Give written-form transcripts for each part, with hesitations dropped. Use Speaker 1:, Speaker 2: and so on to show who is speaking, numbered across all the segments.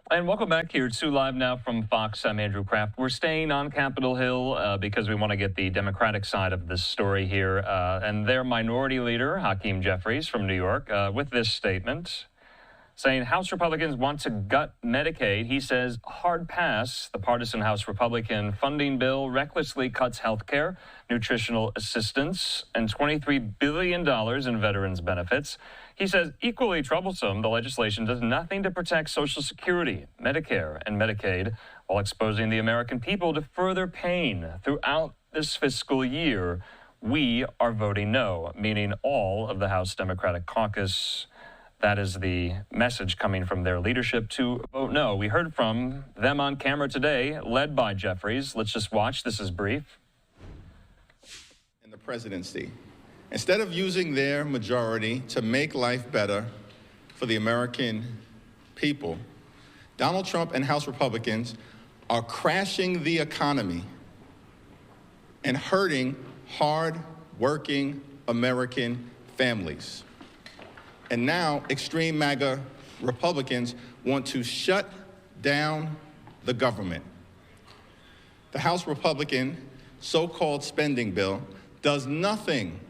Speaker 1: And welcome back here to Live Now from Fox. I'm Andrew Kraft. We're staying on Capitol Hill because we want to get the Democratic side of this story here. And their minority leader, Hakeem Jeffries from New York, with this statement saying House Republicans want to gut Medicaid. He says hard pass. The partisan House Republican funding bill recklessly cuts health care, nutritional assistance, and $23 billion in veterans benefits. He says equally troublesome, the legislation does nothing to protect Social Security, Medicare, and Medicaid, while exposing the American people to further pain throughout this fiscal year. We are voting no, meaning all of the House Democratic caucus. That is the message coming from their leadership to vote no. We heard from them on camera today, led by Jeffries. Let's just watch. This is brief.
Speaker 2: In the presidency, instead of using their majority to make life better for the American people, Donald Trump and House Republicans are crashing the economy and hurting hard-working American families. And now extreme MAGA Republicans want to shut down the government. The House Republican so-called spending bill does nothing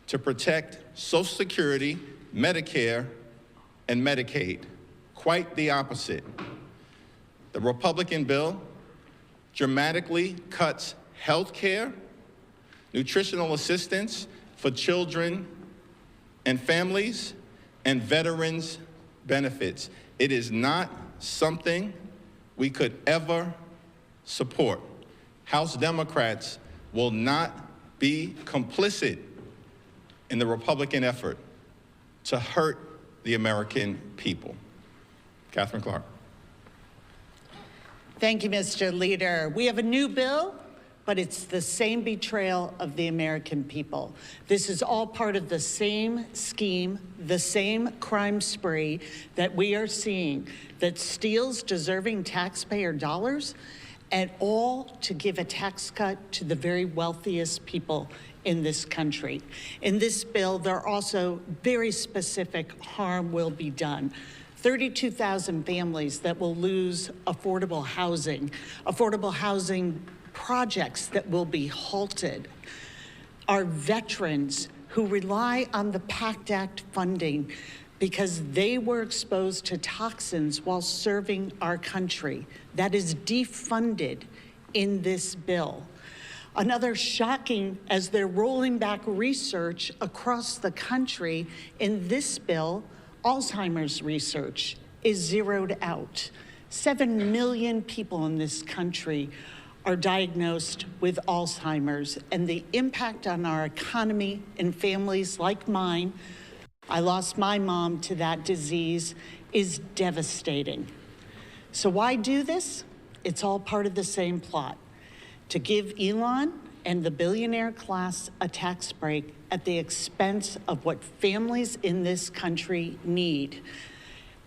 Speaker 2: to protect Social Security, Medicare, and Medicaid. Quite the opposite. The Republican bill dramatically cuts health care, nutritional assistance for children and families, and veterans benefits. It is not something we could ever support. House Democrats will not be complicit in the Republican effort to hurt the American people. Catherine Clark.
Speaker 3: Thank you, Mr. Leader. We have a new bill, but it's the same betrayal of the American people. This is all part of the same scheme, the same crime spree that we are seeing that steals deserving taxpayer dollars, and all to give a tax cut to the very wealthiest people in this country. In this bill, there are also very specific harm will be done. 32,000 families that will lose affordable housing projects that will be halted. Our veterans who rely on the PACT Act funding because they were exposed to toxins while serving our country. That is defunded in this bill. Another shocking, as they're rolling back research across the country, in this bill, Alzheimer's research is zeroed out. 7 million people in this country are diagnosed with Alzheimer's, and the impact on our economy and families like mine, I lost my mom to that disease, is devastating. So why do this? It's all part of the same plot, to give Elon and the billionaire class a tax break at the expense of what families in this country need.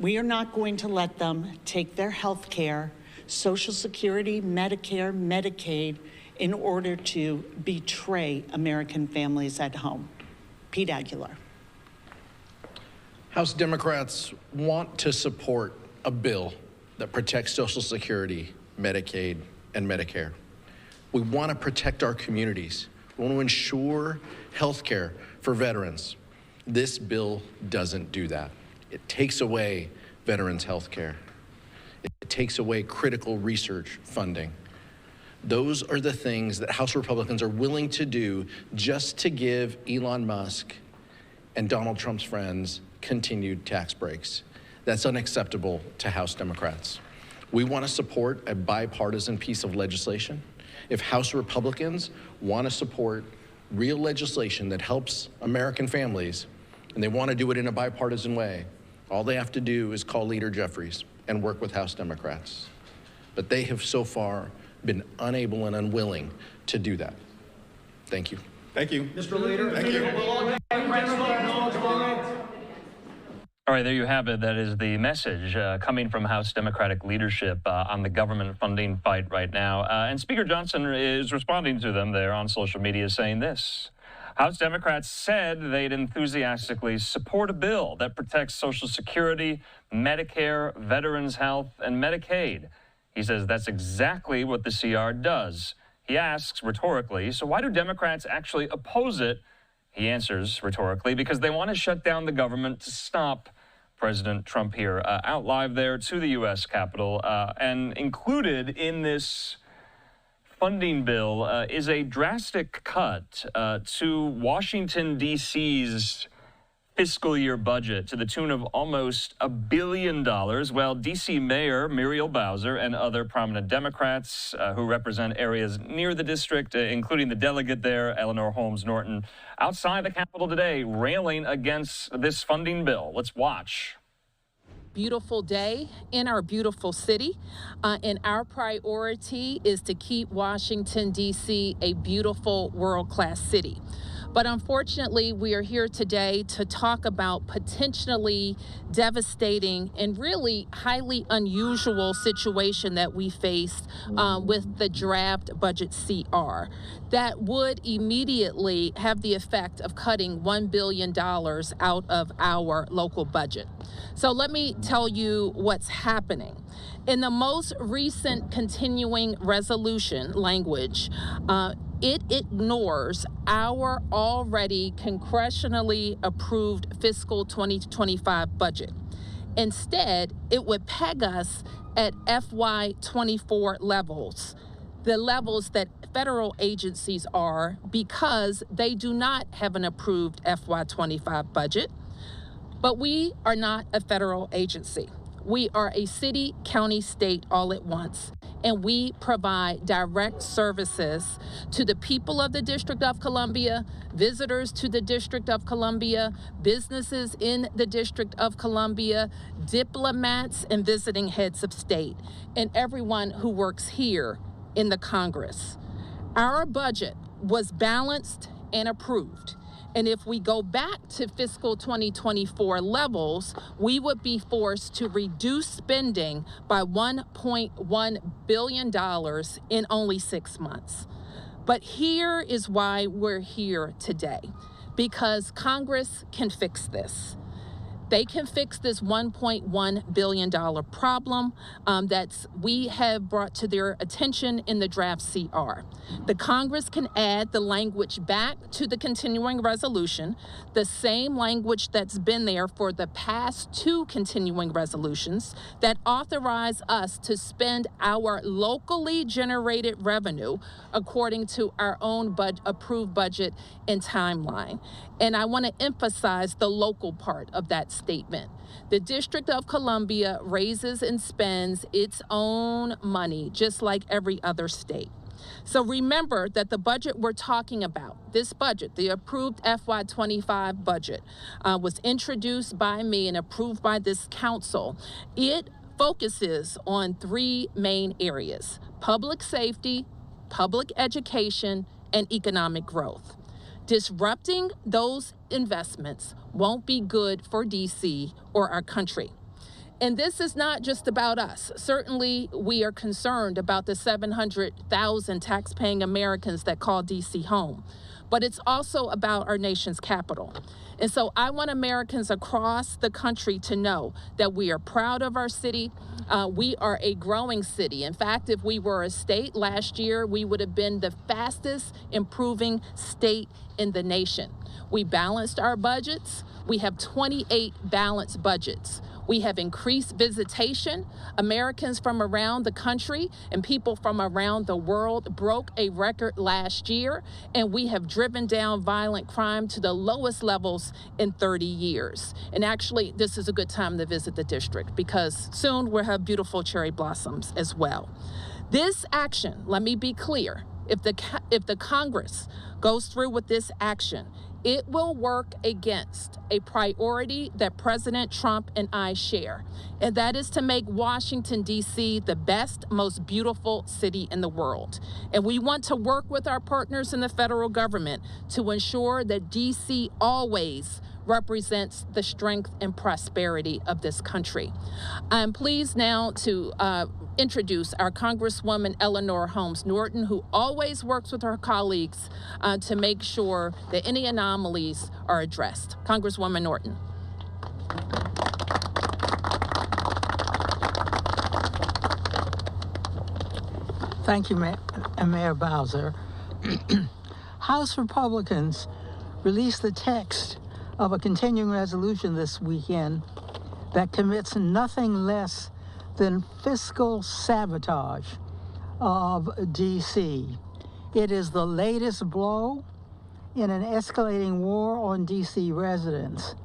Speaker 3: We are not going to let them take their health care, Social Security, Medicare, Medicaid, in order to betray American families at home. Pete Aguilar.
Speaker 4: House Democrats want to support a bill that protects Social Security, Medicaid, and Medicare. We want to protect our communities. We want to ensure health care for veterans. This bill doesn't do that. It takes away veterans' health care. It takes away critical research funding. Those are the things that House Republicans are willing to do just to give Elon Musk and Donald Trump's friends continued tax breaks. That's unacceptable to House Democrats. We want to support a bipartisan piece of legislation. If House Republicans want to support real legislation that helps American families, and they want to do it in a bipartisan way, all they have to do is call Leader Jeffries and work with House Democrats. But they have so far been unable and unwilling to do that. Thank you.
Speaker 2: Thank you.
Speaker 5: Mr. Leader,
Speaker 2: thank you.
Speaker 1: All right, there you have it. That is the message coming from House Democratic leadership on the government funding fight right now. And Speaker Johnson is responding to them there on social media saying this. House Democrats said they'd enthusiastically support a bill that protects Social Security, Medicare, Veterans Health, and Medicaid. He says that's exactly what the CR does. He asks rhetorically, so why do Democrats actually oppose it? He answers rhetorically, because they want to shut down the government to stop President Trump here. Out live there to the U.S. Capitol, and included in this funding bill is a drastic cut to Washington, D.C.'s fiscal year budget to the tune of almost $1 billion. Well, D.C. Mayor Muriel Bowser and other prominent Democrats who represent areas near the district, including the delegate there, Eleanor Holmes Norton, outside the Capitol today railing against this funding bill. Let's watch.
Speaker 5: Beautiful day in our beautiful city, and our priority is to keep Washington, D.C. a beautiful world-class city. But unfortunately, we are here today to talk about potentially devastating and really highly unusual situation that we faced with the draft budget CR that would immediately have the effect of cutting $1 billion out of our local budget. So let me tell you what's happening. In the most recent continuing resolution language, it ignores our already congressionally approved fiscal 2025 budget. Instead, it would peg us at FY24 levels, the levels that federal agencies are, because they do not have an approved FY25 budget. But we are not a federal agency. We are a city, county, state all at once, and we provide direct services to the people of the District of Columbia, visitors to the District of Columbia, businesses in the District of Columbia, diplomats and visiting heads of state, and everyone who works here in the Congress. Our budget was balanced and approved. And if we go back to fiscal 2024 levels, we would be forced to reduce spending by $1.1 billion in only 6 months. But here is why we're here today, because Congress can fix this. They can fix this $1.1 billion problem that we have brought to their attention in the draft CR. The Congress can add the language back to the continuing resolution, the same language that's been there for the past 2 continuing resolutions that authorize us to spend our locally generated revenue according to our own approved budget and timeline. And I want to emphasize the local part of that statement. The District of Columbia raises and spends its own money, just like every other state. So remember that the budget we're talking about, this budget, the approved FY25 budget, was introduced by me and approved by this council. It focuses on 3 main areas: public safety, public education, and economic growth. Disrupting those investments won't be good for DC or our country. And this is not just about us. Certainly, we are concerned about the 700,000 taxpaying Americans that call DC home, but it's also about our nation's capital. And so I want Americans across the country to know that we are proud of our city. We are a growing city. In fact, if we were a state last year, we would have been the fastest improving state in the nation. We balanced our budgets. We have 28 balanced budgets. We have increased visitation. Americans from around the country and people from around the world broke a record last year, and we have driven down violent crime to the lowest levels in 30 years. And actually, this is a good time to visit the district because soon we'll have beautiful cherry blossoms as well. This action, let me be clear, if the Congress goes through with this action, it will work against a priority that President Trump and I share, and that is to make Washington, D.C. the best, most beautiful city in the world. And we want to work with our partners in the federal government to ensure that D.C. always represents the strength and prosperity of this country. I'm pleased now to introduce our Congresswoman Eleanor Holmes Norton, who always works with her colleagues to make sure that any anomalies are addressed. Congresswoman Norton.
Speaker 6: Thank you, Mayor Bowser. House Republicans released the text of a continuing resolution this weekend that commits nothing less than fiscal sabotage of D.C. It is the latest blow in an escalating war on D.C. residents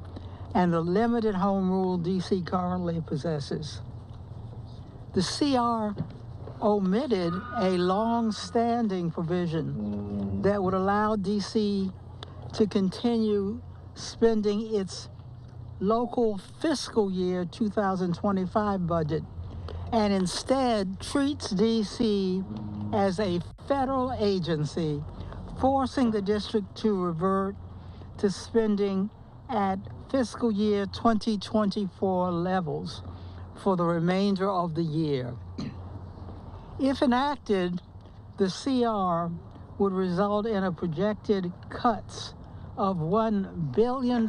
Speaker 6: and the limited home rule D.C. currently possesses. The CR omitted a long-standing provision that would allow D.C. to continue spending its local fiscal year 2025 budget and instead treats D.C. as a federal agency, forcing the district to revert to spending at fiscal year 2024 levels for the remainder of the year. If enacted, the CR would result in a projected cuts of $1 billion,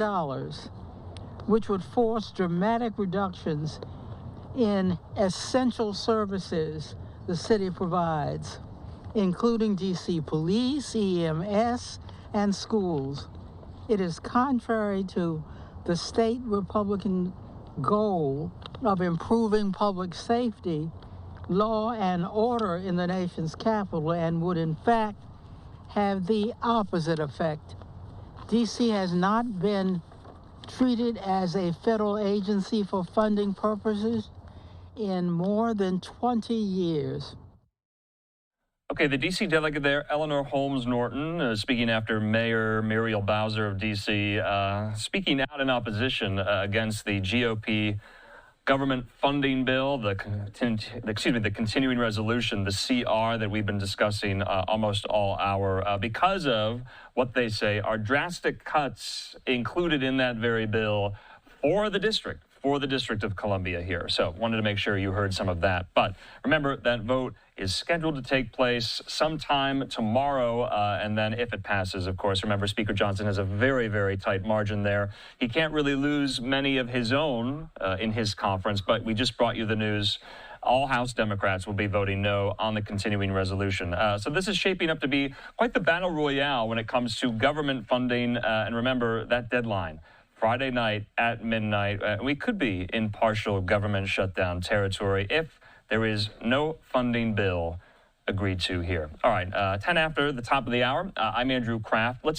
Speaker 6: which would force dramatic reductions in essential services the city provides, including D.C. police, EMS, and schools. It is contrary to the state Republican goal of improving public safety, law and order in the nation's capital, and would in fact have the opposite effect. D.C. has not been treated as a federal agency for funding purposes in more than 20 years.
Speaker 1: Okay, the D.C. delegate there, Eleanor Holmes Norton, speaking after Mayor Muriel Bowser of D.C., speaking out in opposition against the GOP government funding bill, the continuing resolution, the CR that we've been discussing almost all hour, because of what they say are drastic cuts included in that very bill for the District of Columbia here. So wanted to make sure you heard some of that. But remember, that vote is scheduled to take place sometime tomorrow. And then if it passes, of course, remember, Speaker Johnson has a very, very tight margin there. He can't really lose many of his own in his conference, but we just brought you the news. All House Democrats will be voting no on the continuing resolution. So this is shaping up to be quite the battle royale when it comes to government funding. And remember that deadline, Friday night at midnight. We could be in partial government shutdown territory if there is no funding bill agreed to here. All right, 10 after the top of the hour. I'm Andrew Kraft. Let's